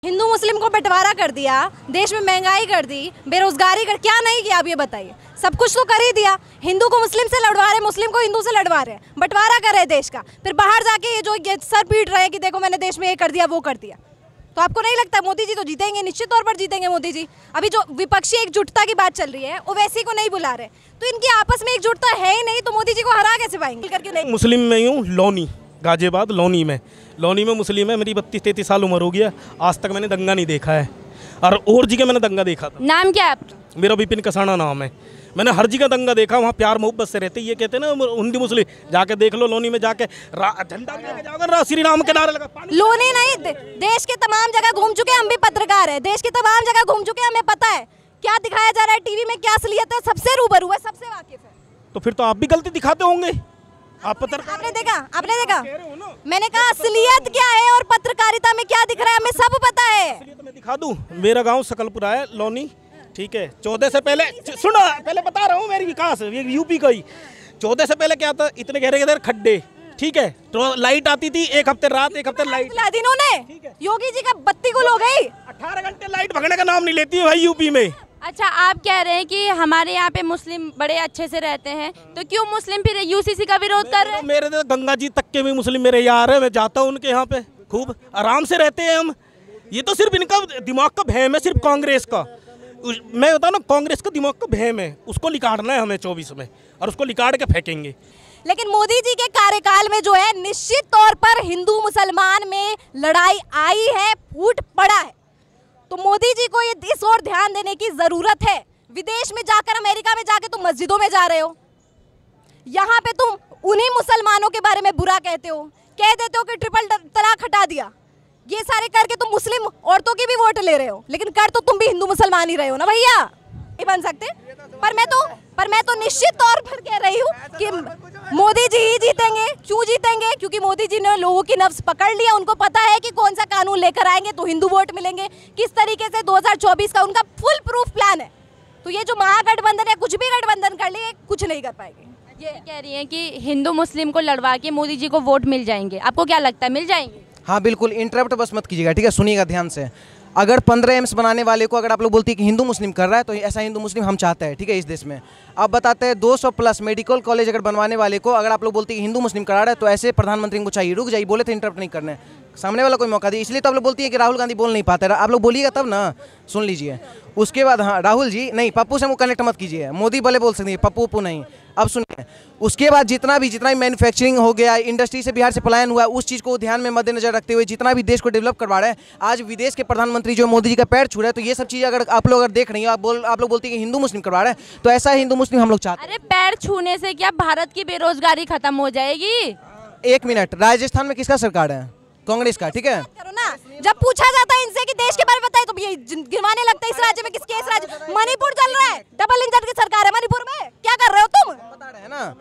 हिंदू मुस्लिम को बंटवारा कर दिया, देश में महंगाई कर दी, बेरोजगारी कर, क्या नहीं किया आप ये बताइए। सब कुछ तो कर ही दिया। हिंदू को मुस्लिम से लड़वा रहे, मुस्लिम को हिंदू से लड़वा रहे, बंटवारा कर रहे देश का। फिर बाहर जाके ये सर पीट रहे हैं कि देखो मैंने देश में ये कर दिया वो कर दिया। तो आपको नहीं लगता मोदी जी तो जीतेंगे? निश्चित तौर पर जीतेंगे मोदी जी। अभी जो विपक्षी एकजुटता की बात चल रही है ओवैसी को नहीं बुला रहे, तो इनकी आपस में एकजुटता है ही नहीं, तो मोदी जी को हरा कैसे पाएंगे? करके नहीं। मुस्लिम में हूँ, लोनी गाजियाबाद लोनी में मुस्लिम है। मेरी 32-33 साल उम्र हो गया, आज तक मैंने दंगा नहीं देखा है। और जी का मैंने दंगा देखा था। नाम क्या है आपका? मेरा विपिन कसाना नाम है। मैंने हर जगह दंगा देखा, वहाँ प्यार मोहब्बत से रहते। ये कहते हैं ना हिंदू मुस्लिम, जाके देख लो लोनी में जाके झंडा लेके जाओगे, श्री राम के नारे लगा। लोनी नहीं, देश के तमाम जगह घूम चुके, हम भी पत्रकार है, देश के तमाम जगह घूम चुके, हमें पता है क्या दिखाया जा रहा है टीवी में, क्या असलियत है, सबसे रूबरू है, सबसे वाकिफ है। तो फिर तो आप भी गलती दिखाते होंगे। आप पत्रकार आपने देखा मैंने कहा असलियत क्या है और पत्रकारिता में क्या दिख रहा है हमें सब पता है। तो मैं दिखा दूं, मेरा गांव सकलपुरा है, लोनी, ठीक है। 14 से पहले सुनो, पहले बता रहा हूँ मेरी विकास यूपी का ही। 14 से पहले क्या था, इतने गहरे गहरे खड्डे, ठीक है। तो लाइट आती थी, एक हफ्ते रात, एक हफ्ते लाइट। इन्होंने योगी जी का बत्ती गुल हो गई। 18 घंटे लाइट भगने का नाम नहीं लेती है भाई यूपी में। अच्छा, आप कह रहे हैं कि हमारे यहाँ पे मुस्लिम बड़े अच्छे से रहते हैं, तो क्यों मुस्लिम फिर यूसीसी का विरोध कर रहे हैं? मेरे तो गंगा जी तक के भी मुस्लिम मेरे यार है, मैं जाता हूँ उनके यहाँ पे, खूब आराम से रहते हैं हम। ये तो सिर्फ इनका दिमाग का भ्रम है, सिर्फ कांग्रेस का। मैं बताऊँ ना, कांग्रेस का दिमाग का भ्रम है, उसको लिकाड़ना है हमें 24 में, और उसको लिकाड़ के फेंकेंगे। लेकिन मोदी जी के कार्यकाल में जो है निश्चित तौर पर हिंदू मुसलमान में लड़ाई आई है, फूट पड़ा है। तो मोदी जी को ये इस ओर ध्यान देने की जरूरत है। विदेश में जाकर, अमेरिका में जाकर तुम मस्जिदों में जा रहे हो, यहाँ पे तुम उन्हीं मुसलमानों के बारे में बुरा कहते हो, कह देते हो कि ट्रिपल तलाक हटा दिया। ये सारे करके तुम मुस्लिम औरतों की भी वोट ले रहे हो, लेकिन कर तो तुम भी हिंदू मुसलमान ही रहे हो ना भैया, नहीं बन सकते। पर मैं तो निश्चित तौर पर कह रही हूँ कि मोदी जी ही जीतेंगे। क्यों जीतेंगे? क्योंकि मोदी जी ने लोगों की नब्ज पकड़ लिया, उनको पता है कि कौन सा कानून लेकर आएंगे तो हिंदू वोट मिलेंगे, किस तरीके से 2024 का उनका फुल प्रूफ प्लान है। तो ये जो महागठबंधन है, कुछ भी गठबंधन कर लिए, कुछ नहीं कर पाएंगे। ये कह रही हैं कि हिंदू मुस्लिम को लड़वा के मोदी जी को वोट मिल जाएंगे, आपको क्या लगता है मिल जाएंगे? हाँ बिल्कुल, इंटरप्ट बस मत कीजिएगा, ठीक है, सुनिएगा ध्यान से। अगर 15 एम्स बनाने वाले को अगर आप लोग बोलती है कि हिंदू मुस्लिम कर रहा है, तो ऐसा हिंदू मुस्लिम हम चाहते हैं, ठीक है, इस देश में। अब बताते हैं 200+ मेडिकल कॉलेज अगर बनवाने वाले को अगर आप लोग बोलती है कि हिंदू मुस्लिम करा रहा है, तो ऐसे प्रधानमंत्री को चाहिए। रुक जाइए, बोले थे इंटरप्ट नहीं करने, सामने वाला कोई मौका दिए, इसलिए तो आप लोग बोलती है कि राहुल गांधी बोल नहीं पाते। आप लोग बोलिएगा तब ना, सुन लीजिए। उसके बाद हाँ, राहुल जी नहीं, पप्पू से हमको कनेक्ट मत कीजिए, मोदी भले बोल सकते हैं, पप्पू नहीं। अब सुनिए, उसके बाद जितना भी मैन्युफैक्चरिंग हो गया, इंडस्ट्री से बिहार से पलायन हुआ, उस चीज़ को ध्यान में मद्देनजर रखते हुए जितना भी देश को डेवलप करवा रहे हैं, आज विदेश के प्रधानमंत्री जो मोदी जी का पैर छू रहे हैं, तो ये सब चीज़ अगर आप लोग देख रही हो, आप लोग बोलती है कि हिंदू मुस्लिम करवा रहे हैं, तो ऐसा हिंदू मुस्लिम हम लोग चाहते हैं। अरे पैर छूने से क्या भारत की बेरोजगारी खत्म हो जाएगी? 1 मिनट, राजस्थान में किसका सरकार है? कांग्रेस का, ठीक है। करो ना, जब पूछा जाता है इनसे कि देश के बारे में बताइए, तो ये गिनवाने लगता है इस राज्य में किसके, इस राज्य मणिपुर चल रहा है, डबल इंजन की सरकार है मणिपुर में, क्या कर रहे हो तुम? बता रहे हैं ना,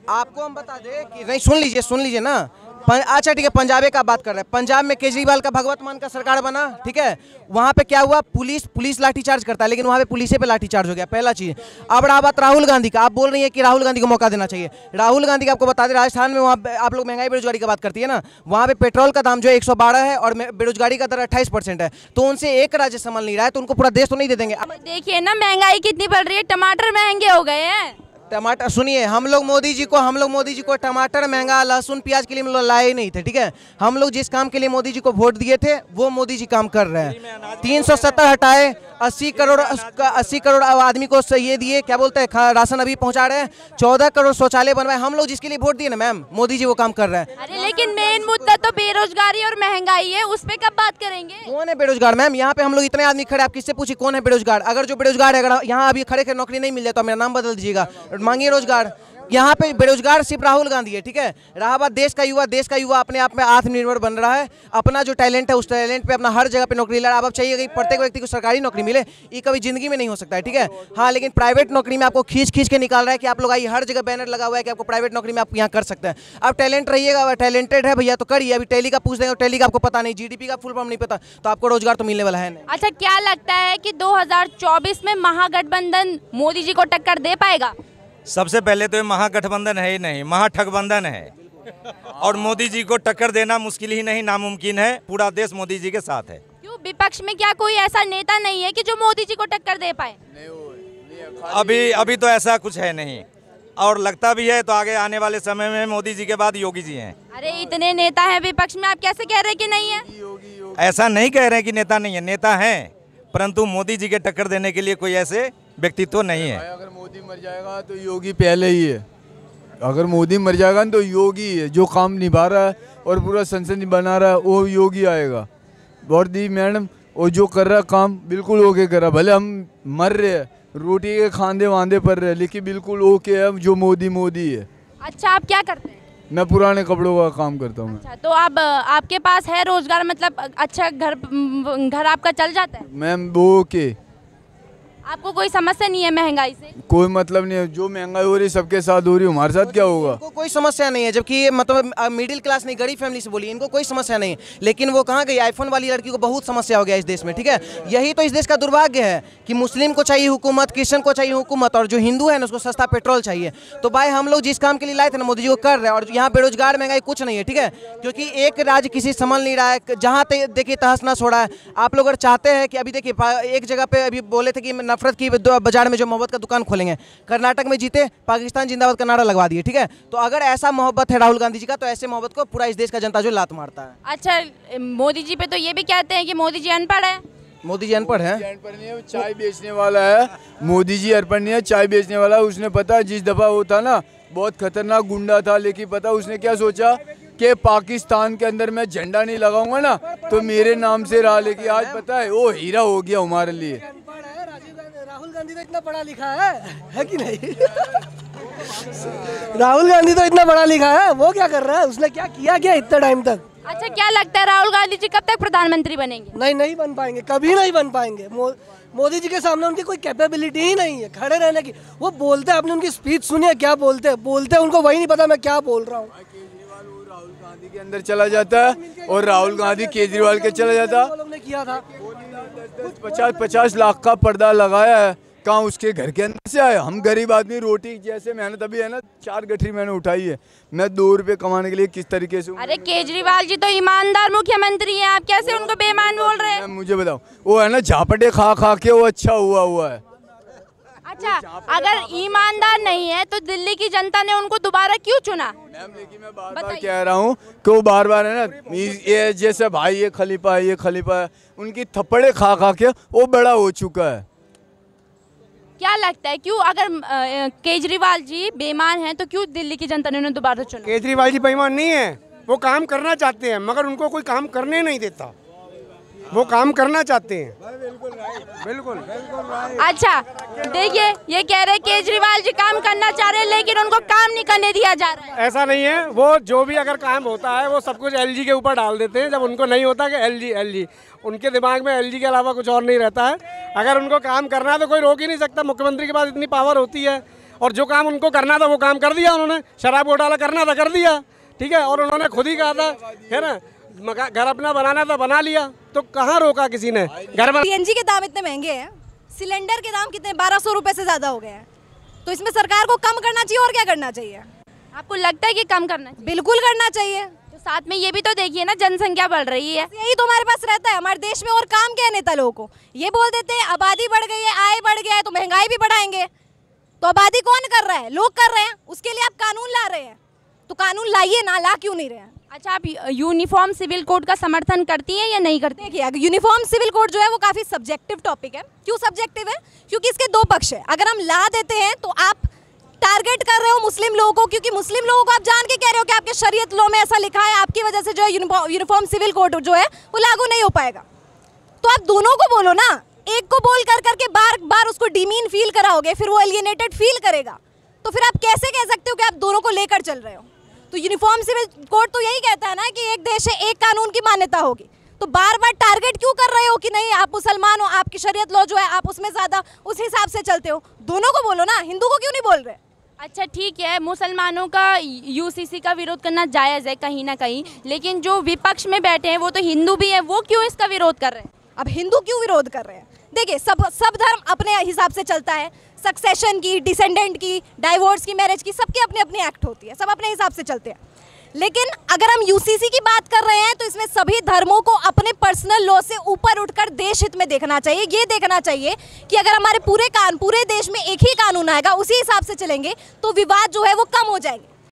आपको हम बता दें कि नहीं, सुन लीजिए ना। अच्छा ठीक है, पंजाब का बात कर रहे हैं। पंजाब में केजरीवाल का भगवत मान का सरकार बना, ठीक है। वहाँ पे क्या हुआ, पुलिस लाठीचार्ज करता है, लेकिन वहाँ पे पुलिस पे लाठीचार्ज हो गया, पहला चीज। अब रहा बात राहुल गांधी का, आप बोल रही है कि राहुल गांधी को मौका देना चाहिए। राहुल गांधी का आपको बता दें, राजस्थान में वहाँ आप लोग महंगाई बेरोजगारी की बात करती है ना, वहाँ पे पेट्रोल का दाम जो है 112 है और बेरोजगारी का दर 28% है। तो उनसे एक राज्य संभल नहीं रहा है, तो उनको पूरा देश तो नहीं दे देंगे। देखिए ना महंगाई कितनी बढ़ रही है, टमाटर महंगे हो गए हैं। टमाटर सुनिए, हम लोग मोदी जी को टमाटर महंगा, लहसुन प्याज के लिए हम लोग लाए ही नहीं थे, ठीक है। हम लोग जिस काम के लिए मोदी जी को वोट दिए थे वो मोदी जी काम कर रहे हैं। 370 हटाए, 80 करोड़ आदमी को ये दिए, क्या बोलते हैं, राशन अभी पहुंचा रहे हैं। 14 करोड़ शौचालय बनवाए, हम लोग जिसके लिए वोट दिए ना मैम, मोदी जी वो काम कर रहे हैं। अरे लेकिन मेन मुद्दा तो बेरोजगारी और महंगाई है, उस पे कब बात करेंगे? कौन है बेरोजगार मैम? यहाँ पे हम लोग इतने आदमी खड़े, आप किससे पूछिए कौन है बेरोजगार? अगर जो बेरोजगार है, अगर यहाँ अभी खड़े नौकरी नहीं मिल जाए तो मेरा नाम बदल दीजिएगा, मांगिए रोजगार। यहाँ पे बेरोजगार सिर्फ राहुल गांधी है, ठीक है। रहा बात देश का युवा अपने आप में आत्मनिर्भर बन रहा है, अपना जो टैलेंट है उस टैलेंट पे अपना हर जगह पे नौकरी ले रहा है। अब चाहिए कि प्रत्येक व्यक्ति को सरकारी नौकरी मिले, ये कभी जिंदगी में नहीं हो सकता है, ठीक है। हाँ, लेकिन प्राइवेट नौकरी में आपको खींच के निकाल रहा है कि आप लोग आइए, हर जगह बैनर लगा हुआ है कि आपको प्राइवेट नौकरी में आप यहाँ कर सकते हैं। अब टैलेंट रहिएगा, टैलेंटेड है भैया तो करिए। अभी टैली का पूछ देंगे, टैली का आपको पता नहीं, जीडीपी का फुल फॉर्म नहीं पता, तो आपको रोजगार तो मिलने वाला है नहीं। अच्छा, क्या लगता है कि 2024 में महागठबंधन मोदी जी को टक्कर दे पाएगा? सबसे पहले तो ये महागठबंधन है ही नहीं, महाठगबंधन है। और मोदी जी को टक्कर देना मुश्किल ही नहीं नामुमकिन है। पूरा देश मोदी जी के साथ है। क्यों विपक्ष में क्या कोई ऐसा नेता नहीं है कि जो मोदी जी को टक्कर दे पाए? अभी तो ऐसा कुछ है नहीं, और लगता भी है तो आगे आने वाले समय में मोदी जी के बाद योगी जी हैं। अरे इतने नेता हैं विपक्ष में, आप कैसे कह रहे हैं कि नहीं है? ऐसा नहीं कह रहे हैं कि नेता नहीं है, नेता हैं, परंतु मोदी जी के टक्कर देने के लिए कोई ऐसे व्यक्तित्व नहीं है। अगर मोदी मर जाएगा तो योगी पहले ही है। अगर मोदी मर जाएगा तो योगी है, जो काम निभा रहा है और पूरा संसद बना रहा है वो योगी आएगा। और दी मैडम वो जो कर रहा काम बिल्कुल ओके कर रहा। भले हम मर रहे हैं, रोटी के खांदे वांदे पर रहे, लेकिन बिल्कुल ओके है जो मोदी है। अच्छा, आप क्या करते हैं? मैं पुराने कपड़ों का काम करता हूँ। अच्छा, तो अब आपके पास है रोजगार, मतलब अच्छा घर आपका चल जाता है? मैम वो ओके, आपको कोई समस्या नहीं है महंगाई से? कोई मतलब नहीं है। जो महंगाई हो रही सबके साथ हो रही, हमारे साथ क्या होगा? इनको कोई समस्या नहीं है, जबकि ये मतलब मिडिल क्लास नहीं, गरीब फैमिली से बोली, इनको कोई समस्या नहीं है। लेकिन वो कहाँ गई? आईफोन वाली लड़की को बहुत समस्या हो गया इस देश में, ठीक है। यही तो इस देश का दुर्भाग्य है कि मुस्लिम को चाहिए हुकूमत, क्रिश्चियन को चाहिए हुकूमत, और जो हिंदू है ना उसको सस्ता पेट्रोल चाहिए। तो भाई हम लोग जिस काम के लिए लाए थे ना मोदी जी को कर रहे हैं, और यहाँ बेरोजगार महंगाई कुछ नहीं है, ठीक है। क्योंकि एक राज्य किसी संभल नहीं रहा है, जहाँ देखिए तहस नहस हो रहा है। आप लोग अगर चाहते हैं कि अभी देखिए एक जगह पे अभी बोले थे कि नफरत की बाजार में जो मोहब्बत का दुकान खोलेंगे, कर्नाटक में जीते, पाकिस्तान जिंदाबाद का नारा लगवा दिए, ठीक है। तो अगर ऐसा मोहब्बत है राहुल गांधी जी का, तो ऐसे मोहब्बत को पूरा इस देश का जनता जो लात मारता है। अच्छा, मोदी जी पे तो ये भी कहते हैं कि मोदी जी अनपढ़ है। मोदी जी अनपढ़ है? अनपढ़ नहीं है, वो चाय बेचने वाला है। मोदी जी अनपढ़ नहीं है, चाय बेचने वाला है। उसने पता जिस दफा वो था ना बहुत खतरनाक गुंडा था, लेकिन पता उसने क्या सोचा कि पाकिस्तान के अंदर मैं झंडा नहीं लगाऊंगा ना तो मेरे नाम से रहा, लेकिन आज पता है वो हीरा हो गया हमारे लिए। राहुल गांधी तो इतना पढ़ा लिखा है कि नहीं? राहुल गांधी तो इतना पढ़ा लिखा है, वो क्या कर रहा है? उसने क्या किया क्या इतना टाइम तक? अच्छा, क्या लगता है राहुल गांधी जी कब तक प्रधानमंत्री बनेंगे? नहीं बन पाएंगे, कभी नहीं बन पाएंगे। मोदी जी के सामने उनकी कोई कैपेबिलिटी ही नहीं है खड़े रहने की। वो बोलते हैं, आपने उनकी स्पीच सुनी है? क्या बोलते हैं उनको वही नहीं पता मैं क्या बोल रहा हूँ। राहुल गांधी के अंदर चला जाता है और राहुल गांधी केजरीवाल के चला जाता। ने किया था 50 लाख का पर्दा लगाया है, कहाँ उसके घर के अंदर से आया? हम गरीब आदमी रोटी जैसे मेहनत अभी है ना, 4 गठरी मैंने उठाई है, मैं 2 रुपए कमाने के लिए किस तरीके से। अरे केजरीवाल जी तो ईमानदार मुख्यमंत्री हैं, आप कैसे उनको बेईमान बोल रहे हैं? मुझे बताओ, वो है ना झापटे खा के वो अच्छा हुआ है। अच्छा, अगर ईमानदार नहीं है तो दिल्ली की जनता ने उनको दोबारा क्यों चुना? मैम लेकिन मैं बार कह रहा हूँ कि वो बार है ना, ये जैसे भाई ये खलीफा है, उनकी थप्पड़े खा के वो बड़ा हो चुका है। क्या लगता है क्यों, अगर केजरीवाल जी बेईमान हैं तो क्यों दिल्ली की जनता ने उन्हें दोबारा चुना? केजरीवाल जी बेईमान नहीं है, वो काम करना चाहते हैं, मगर उनको कोई काम करने नहीं देता। वो काम करना चाहते हैं। बिल्कुल। अच्छा, देखिए ये कह रहे केजरीवाल जी काम करना चाह रहे हैं लेकिन उनको काम नहीं करने दिया जा रहा है। ऐसा नहीं है, वो जो भी अगर काम होता है वो सब कुछ एलजी के ऊपर डाल देते हैं। जब उनको नहीं होता कि एलजी उनके दिमाग में एलजी के अलावा कुछ और नहीं रहता है। अगर उनको काम करना है तो कोई रोक ही नहीं सकता। मुख्यमंत्री के पास इतनी पावर होती है, और जो काम उनको करना था वो काम कर दिया उन्होंने। शराब घोटाला करना था कर दिया, ठीक है, और उन्होंने खुद ही कहा था, है ना, घर अपना बनाना था बना लिया, तो कहाँ रोका किसी ने? घर में सीएनजी के दाम इतने महंगे हैं, सिलेंडर के दाम कितने 1200 रुपए से ज्यादा हो गए हैं, तो इसमें सरकार को कम करना चाहिए और क्या करना चाहिए? आपको लगता है कि कम करना चाहिए? बिल्कुल करना चाहिए। तो साथ में ये भी तो देखिए ना, जनसंख्या बढ़ रही है। यही तो हमारे पास रहता है हमारे देश में, और काम क्या है नेता लोगों को? ये बोल देते हैं आबादी बढ़ गई है, आय बढ़ गया है तो महंगाई भी बढ़ाएंगे। तो आबादी कौन कर रहा है? लोग कर रहे हैं, उसके लिए आप कानून ला रहे हैं, तो कानून लाइए ना, ला क्यों नहीं रहे हैं? अच्छा, आप यूनिफॉर्म सिविल कोड का समर्थन करती हैं या नहीं करती? देखिए, यूनिफॉर्म सिविल कोड जो है वो काफी सब्जेक्टिव टॉपिक है। क्यों सब्जेक्टिव है? क्योंकि इसके 2 पक्ष है। अगर हम ला देते हैं तो आप टारगेट कर रहे हो मुस्लिम लोगों को, क्योंकि मुस्लिम लोगों को आप जान के कह रहे हो कि आपके शरीयत लॉ में ऐसा लिखा है, आपकी वजह से जो है यूनिफॉर्म सिविल कोड जो है वो लागू नहीं हो पाएगा। तो आप दोनों को बोलो ना, एक को बोल कर करके बार बार उसको डिमीन फील कराओगे, फिर वो एलियनेटेड फील करेगा, तो फिर आप कैसे कह सकते हो कि आप दोनों को लेकर चल रहे हो? तो यूनिफॉर्म सिविल कोड तो यही कहता है ना कि एक देश है, एक कानून की मान्यता होगी। तो बार बार टारगेट क्यों कर रहे हो कि नहीं आप मुसलमान हो, आपकी शरीयत लॉ जो है आप उसमें ज्यादा उस हिसाब से चलते हो? दोनों को बोलो ना, हिंदू को क्यों नहीं बोल रहे? अच्छा ठीक है, मुसलमानों का यूसीसी का विरोध करना जायज़ है कहीं ना कहीं, लेकिन जो विपक्ष में बैठे हैं वो तो हिंदू भी हैं, वो क्यों इसका विरोध कर रहे हैं? अब हिंदू क्यों विरोध कर रहे हैं? देखिए, सब धर्म अपने हिसाब से चलता है। सक्सेशन की, डिसेंडेंट की, डाइवोर्स की, मैरिज की, सबके अपने अपने एक्ट होती है, सब अपने हिसाब से चलते हैं। लेकिन अगर हम यूसीसी की बात कर रहे हैं तो इसमें सभी धर्मों को अपने पर्सनल लॉ से ऊपर उठकर देश हित में देखना चाहिए। ये देखना चाहिए कि अगर हमारे पूरे देश में एक ही कानून आएगा, उसी हिसाब से चलेंगे तो विवाद जो है वो कम हो जाएंगे।